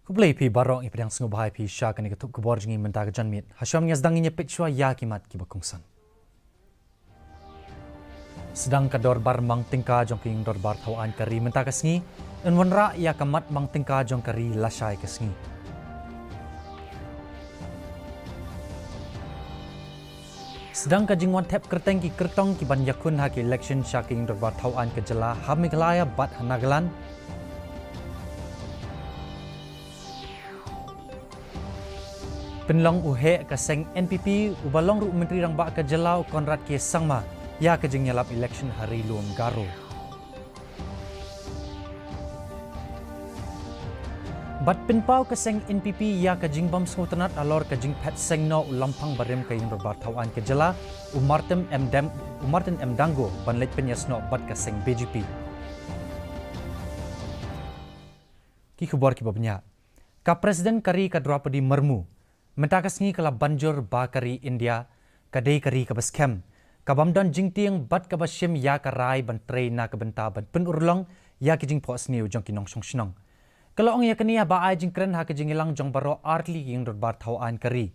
Kublai pi barong ipedang sengubahai pi syak ni ketuk kubor jengi mentah kejanmit. Hasyam ni sedang inya pecua ya kimat kibakungsan. Sedang kador bar mang tingka jong king dor bar thawaan kari mentah kesngi. Enwanra ya kamat mang tingka jong kari lasai kesngi. Sedang kajingwan tap kerteng ki kertong ki ban yakun ha ki election syaking dor bar thawaan ke jela ha Meghalaya bat Hanagalan. Penlong uhe kaseng NPP ubalong ru menteri rang ba ke jelau Konrad ke sangma ya ke jeng nyalap election hari luam garo. Bat pinpau kaseng NPP ya ke jing bam smutanat alor ke jing pet seng no ulampang barem ke ing bar thawaan ke jela Umartem M Dango ban let penyas no bat kaseng BJP. Ki khabar ki babnya. Ka presiden kari ka Draupadi Murmu mentakasngi kala banjur ba kari India kadai kari ka baskem kabamdan jingtiang bat ka basyem ya ka rai ban train na ka benta ban penurlong ya ki jing phos niu jong kinong song shnong kala ong ya kania ba ai jing kren ha ka jing ilang jong baro artli king dor bar thawaan kari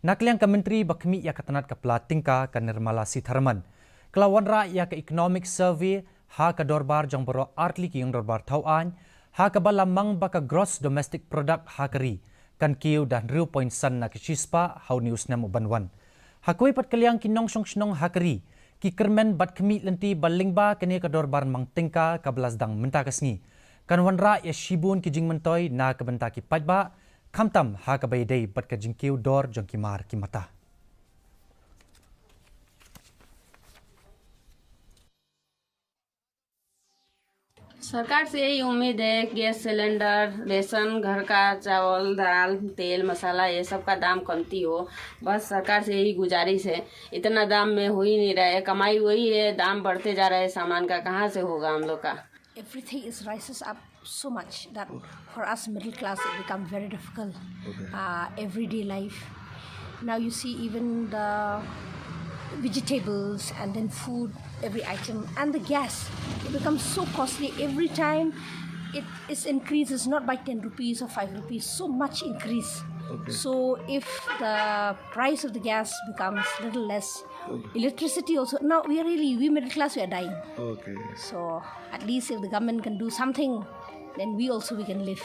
nakliang ka menteri bakmi ya katanat ka platingka ka Nirmala Sitharaman kala wanra ya ka economic survey ha ka dor bar jong baro artli king dor bar thawaan ha ka balamang ba ka gross domestic product ha kari kan kiu dan riu point san na kisispa how news na banwan hakui pat kaliang kinong song shnong hakari ki kermen bat kemi lenti balingba kene ka dorbar mang tingka kablas dang menta kasngi kan wanra ya shibun ki jing mentoy na ka benta ki patba kamtam ha ka bay day bat ka jing kiu dor jong ki mar ki mata. सरकार से यही उम्मीद है gas cylinder ration घर का चावल दाल तेल मसाला ये सब का दाम कमती हो बस सरकार से यही गुजारिश है इतना दाम में हो ही नहीं रहा है कमाई वही है दाम बढ़ते जा रहा है सामान का कहाँ से होगा हम लोग का Everything is rises up so much that for us middle class it become very difficult everyday life. Now you see even the vegetables and then food, every item and the gas, it becomes so costly every time. It is increases not by 10 rupees or 5 rupees, so much increase. So if the price of the gas becomes little less, electricity also, now we middle class, we are dying. So at least if the government can do something, then we can live.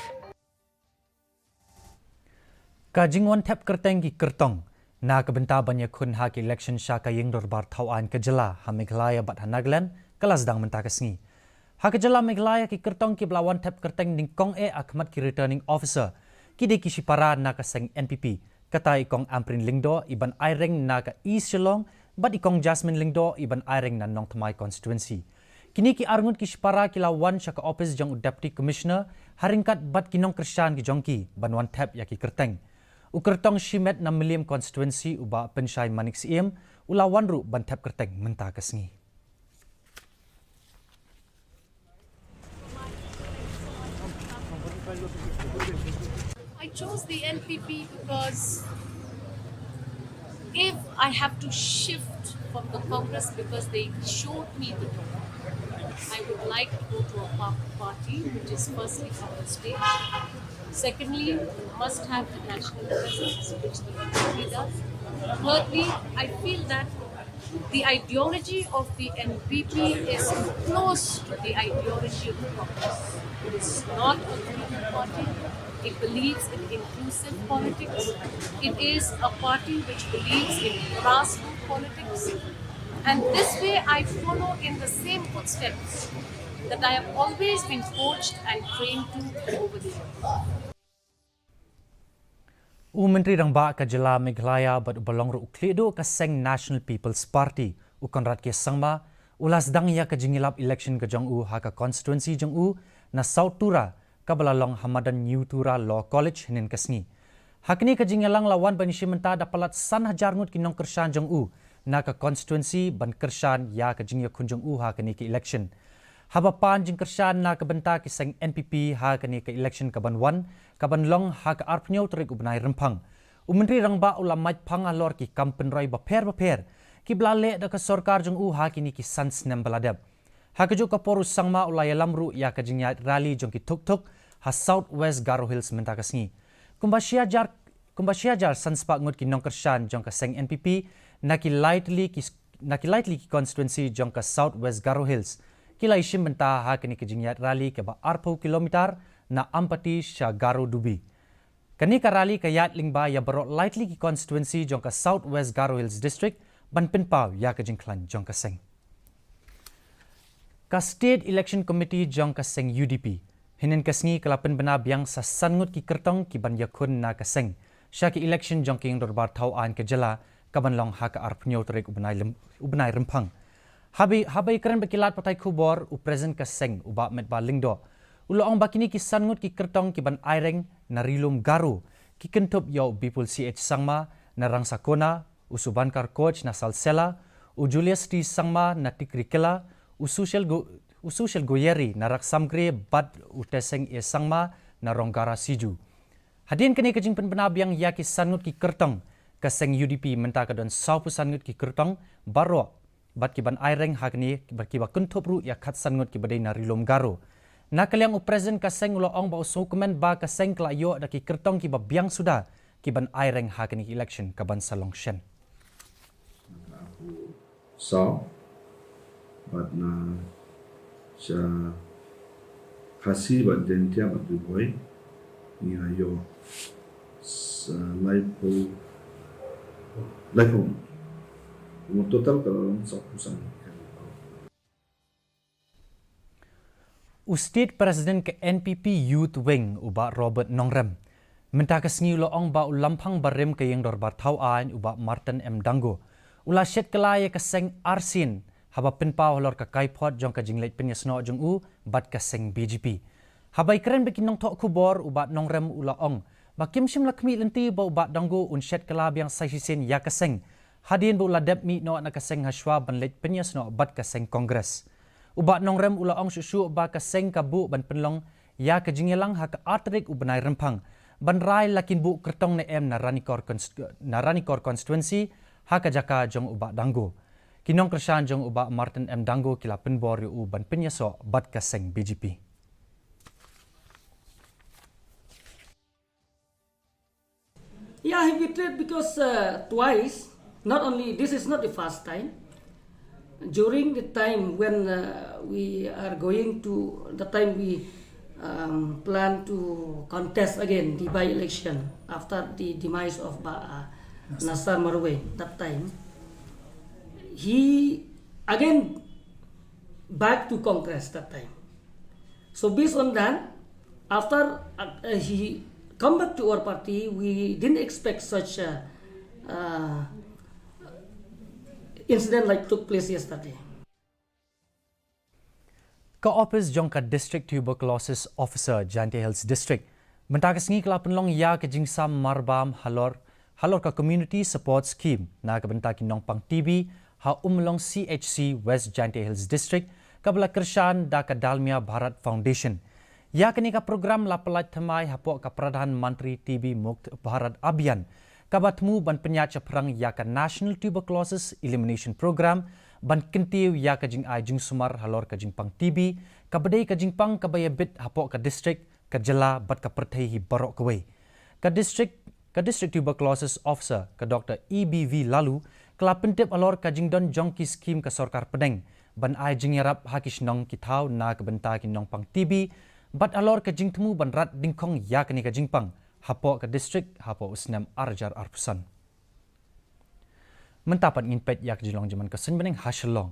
Kajingwan tap kerteng ki kertong na kabenta banyak kun ha ki election syaka ying dor bar thawaan ke jela ha Meghalaya bat Hanagalan kelas dang menta kesngi ha ke jela Meghalaya ki kertong ki blawan tap kerteng ning kong akmat ki returning officer ki de ki sipara na ka seng NPP katai kong amprin lingdo iban aireng na ka East Shillong bat ikong Jasmine lingdo iban aireng na Nongthamai constituency kini ki arngut ki sipara ki lawan syaka office jong deputy commissioner haringkat bat kinong Krishan ki jongki banwan tap ya ki kerteng Ukertong shimet na Miliam constituency uba pensyai manik siem ulawan ru bantap kerteng menta kesngi. I chose the NPP because if I have to shift from the Congress because they showed me the door, I would like to go to a party which is firstly from the state. Secondly, must have the national presence, which the country does. Thirdly, I feel that the ideology of the NPP is close to the ideology of the Congress. It is not a political party. It believes in inclusive politics. It is a party which believes in grassroots politics. And this way I follow in the same footsteps that I have always been coached and trained to over the years. Menteri rang ba ka jela Meghalaya bat balong ru uklido ka seng National People's Party Konrad ke sangma ulas dang ya ka jingilap election ka jong ha ka constituency jong na South Tura ka balalong Hamadan New Tura Law College hinin kasngi hakni ka jingilang lawan banishimenta dapalat san hajar ngut kinong Krishan jong na ka constituency ban Krishan ya ka jingya kunjong ha kani ka election habapan jing Krishan na ka benta ki seng NPP ha kani ka election ka banwan kabanlong ha ka arpnyo trik ubnai rempang Menteri rang ba ulamaj pang alor ki kampen roi baper ki blale da ka sarkar jong ha kini ki sans nem baladab ha ka jo ka poru sangma ulaya lamru ya ka jingya rally jong ki tuk ha Southwest Garo Hills mentakasngi. Kumbasyajar sanspa ngut ki nongkershan jong ka seng NPP naki lightly ki constituency jong ka Southwest Garo Hills. Kila isim mentah ha kini kejingyat rally ke ba 40 kilometer na ampati sya Garo Dubi. Kani ka rally kayat lingba ya berok lightly ki constituency jong ka Southwest Garo Hills district ban pinpau ya kejingklan jong ka seng. Ka State Election Committee jong ka seng UDP. Hinin kasngi kalapan benab yang sa sangut ki kertong ki ban yakun na ka seng. Sya ki election jong ki dorbar tauan ke jela kaban long ha ka arpnyo terik ubnai rempang. Habai keren bekilat patai kubor u present ka seng uba met ba lingdo. Uloong bakini ki sangut ki kertong ki ban aireng na rilum garu ki kentup yo bipul CH sangma na rangsa kona usuban kar coach na salsela u Julius T sangma na tikrikela u social goyeri na raksamgre bad u teseng e sangma na ronggara siju. Hadin kini kejing penbenab yang yaki sangut ki kertong ka seng UDP menta ka don saupu sangut ki kertong baro bat ki ban aireng hakni ki ba kentup ru ya khat sangut ki badai na rilum garu. Na kaliang u present ka seng ulo ong ba usukumen ba ka seng kla yo da ki kertong ki ba biang sudah ki ban aireng hakni election ka ban salong shen. So, but na siya Khasi but dentia but the boy ni ayo sa life mo total kalau sa pusan. State President ke NPP Youth Wing uba Robert Nongrem. Menta kasngi ulo ong ba ulampang barem ke yang dorbar tauan uba Martin M. Dango. Ula syet kelaya ke seng Arsin haba pinpau halor ka kaipot jong ka jinglet penyasno jong u bat ka seng BGP. Habai keren bekin nong tok kubor uba Nongrem ula ong. Bakim sim lakmi lenti ba uba Dango un syet kelab yang saisisin ya ka seng. Hadin bu ladep mi no na ka seng haswa banlet penyasno bat ka seng Kongres. Ubat Nongrem ula ong susu ba ka seng ka bu ban penlong ya ka jingelang ha ka atrik u benai rempang ban rai lakin bu kertong ne em na ranikor constituency ha ka jaka jong ubat Dango kinong kersan jong ubat Martin M Dango kila penbor u ban penyaso bat ka seng BGP. Yeah, I betrayed because twice, not only, this is not the first time. During the time when we are going to, the time we plan to contest again the by-election after the demise of Nasar Marwe, that time, he again back to Congress that time. So based on that, after he come back to our party, we didn't expect such a incident like took place yesterday. Ka-Office jong ka District Tuberculosis Officer Jante Hills District. Mentakas ngi kala penlong ya ke jingsam marbam halor ka Community Support Scheme na ka bentaki nong pang TB ha umlong CHC West Jante Hills District kabla kershan da ka Dalmia Bharat Foundation. Ya kini ka program lapalat thamai hapo ka Pradhan Mantri TB Mukt Bharat Abhiyan. Kabatmu ban penyaca perang ya ka National Tuberculosis Elimination Program ban kentiu ya ka jing ai jing sumar halor ka jing pang TB ka badai ka jing pang ka bayabit hapo ka district ka jela bat ka perthai barok kawai ka district tuberculosis officer ka Dr. EBV lalu kala pentip alor ka jing don jongki scheme ka sarkar pedeng ban ai jing yarap hakish nong kitau na ka benta ki nong pang TB bat alor ka jing temu ban rat dingkong ya ka ni ka jing pang hapo ka district hapo usnam arjar arpusan. Mentapat nginpet yak jilong jaman ka senbeneng hasilong.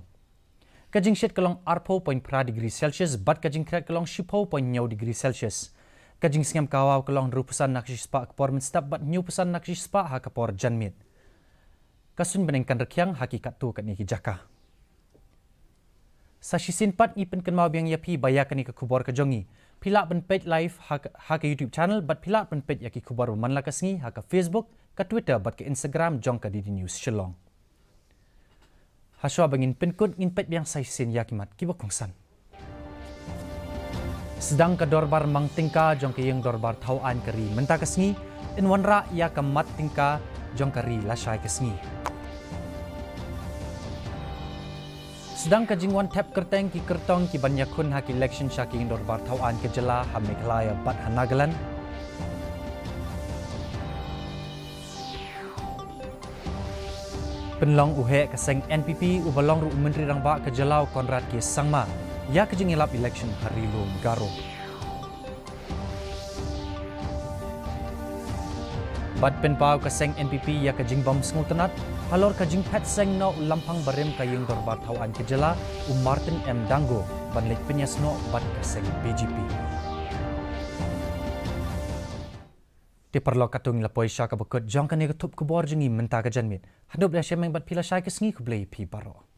Kajing syet kalong arpo point pra degree Celsius bat kajing kret kalong shipo point nyaw degree Celsius. Kajing singam kawaw kalong rupusan nakshis pa kapor menstap bat nyaw pusan nakshis pa ha kapor janmit. Kasun beneng kan rekyang hakikat tu kat ni jaka. Sa shisin pat ipen kenmau biang yapi bayakan ni ke kubor kajongi. Pilak penpet live ha ke YouTube channel bat pilak penpet yaki kubor manla kasngi ha ke Facebook ke Twitter bat ke Instagram jong ke Didi News Shillong. Haswa bangin penkut ngin pet biang saisin yakimat kiba kongsan. Sedang ke dorbar mang tingka jong ke yang dorbar tauan keri menta kasngi in wanra ya ke mat tingka jong keri lasai kasngi. Sedang kajingwan tap kerteng ki kertong ki banyakun hak election syaki indor bartauan ke jela ha Meghalaya bat Hanagalan. Penlong uhe keseng NPP ubalong ru menteri rangba ke jelau Konrad ki sangma. Ya kejingilap election hari lu Garo. Bat penpau keseng NPP ya kejing bom sengutenat. Halor kajing pet seng no lampang barem kayung dorbar tauan kejela Martin M. Dango banlik penyas no bat keseng BJP. Di perlo katung lapoi syaka bekut jangkan ni ketup kubor jengi mentah ke janmit. Hadup dah syemeng bat pila syai kesengi kublai pi baro.